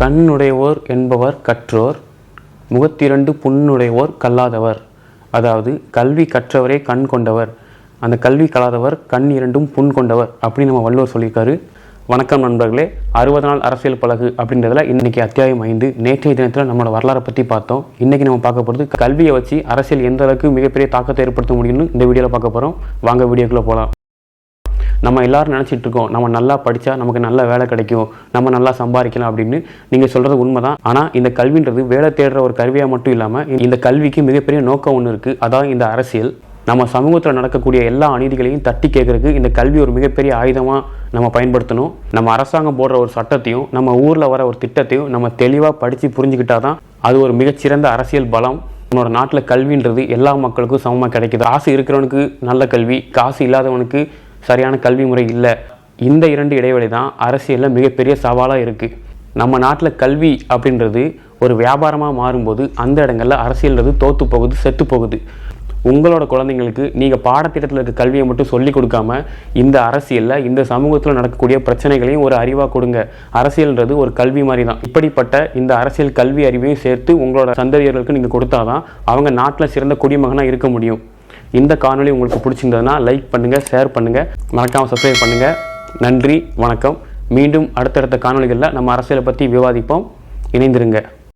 கண்ணுடையோர் என்பவர் கற்றோர், முகத்திரண்டு புண்ணுடையோர் கல்லாதவர். அதாவது கல்வி கற்றவரே கண் கொண்டவர், அந்த கல்வி கல்லாதவர் கண் இரண்டும் புண் கொண்டவர் அப்படின்னு நம்ம வள்ளுவர் சொல்லியிருக்காரு. வணக்கம் நண்பர்களே. 60 நாள் அரசியல் பழகு அப்படின்றதுல இன்னைக்கு அத்தியாயம் 5. நேற்றைய தினத்தில் நம்மளோட வரலாறை பற்றி பார்த்தோம். இன்னைக்கு நம்ம பார்க்க போகிறது கல்வியை வச்சு அரசியல் எந்த அளவுக்கு மிகப்பெரிய தாக்கத்தை ஏற்படுத்த முடியும்னு இந்த வீடியோவில் பார்க்க போகிறோம். வாங்க வீடியோக்குள்ளே போகலாம். நம்ம எல்லாரும் நினச்சிட்டு இருக்கோம், நம்ம நல்லா படித்தா நமக்கு நல்ல வேலை கிடைக்கும், நம்ம நல்லா சம்பாதிக்கலாம் அப்படின்னு. நீங்கள் சொல்கிறது உண்மைதான். ஆனால் இந்த கல்வின்றது வேலை தேடுற ஒரு கருவியாக மட்டும் இல்லாமல் இந்த கல்விக்கு மிகப்பெரிய நோக்கம் ஒன்று இருக்குது. அதான் இந்த அரசியல். நம்ம சமூகத்தில் நடக்கக்கூடிய எல்லா அநீதிகளையும் தட்டி கேட்கறதுக்கு இந்த கல்வி ஒரு மிகப்பெரிய ஆயுதமாக நம்ம பயன்படுத்தணும். நம்ம அரசாங்கம் போடுற ஒரு சட்டத்தையும் நம்ம ஊரில் வர ஒரு திட்டத்தையும் நம்ம தெளிவாக படித்து புரிஞ்சுக்கிட்டா தான் அது ஒரு மிகச்சிறந்த அரசியல் பலம். நம்மளோட நாட்டில் கல்வின்றது எல்லா மக்களுக்கும் சமமாக கிடைக்குது. காசு இருக்கிறவனுக்கு நல்ல கல்வி, காசு இல்லாதவனுக்கு சரியான கல்வி முறை இல்லை. இந்த 2 இடைவெளி தான் அரசியலில் மிகப்பெரிய சவாலாக இருக்குது. நம்ம நாட்டில் கல்வி அப்படின்றது ஒரு வியாபாரமாக மாறும்போது அந்த இடங்களில் அரசியல்ன்றது தோற்று போகுது, செத்து போகுது. உங்களோட குழந்தைங்களுக்கு நீங்கள் பாடத்திட்டத்தில் இருக்க கல்வியை மட்டும் சொல்லிக் கொடுக்காம இந்த அரசியலில் இந்த சமூகத்தில் நடக்கக்கூடிய பிரச்சனைகளையும் ஒரு அறிவாக கொடுங்க. அரசியல்ன்றது ஒரு கல்வி மாதிரி தான். இப்படிப்பட்ட இந்த அரசியல் கல்வி அறிவையும் சேர்த்து உங்களோட சந்ததியர்களுக்கு நீங்கள் கொடுத்தாதான் அவங்க நாட்டில் சிறந்த குடிமகனாக இருக்க முடியும். இந்த காணொளி உங்களுக்கு பிடிச்சிருந்ததுன்னா லைக் பண்ணுங்கள், ஷேர் பண்ணுங்கள், மறக்காமல் சப்ஸ்கிரைப் பண்ணுங்கள். நன்றி, வணக்கம். மீண்டும் அடுத்தடுத்த காணொளிகளில் நம்ம அரசியலை பற்றி விவாதிப்போம். இணைந்திருங்க.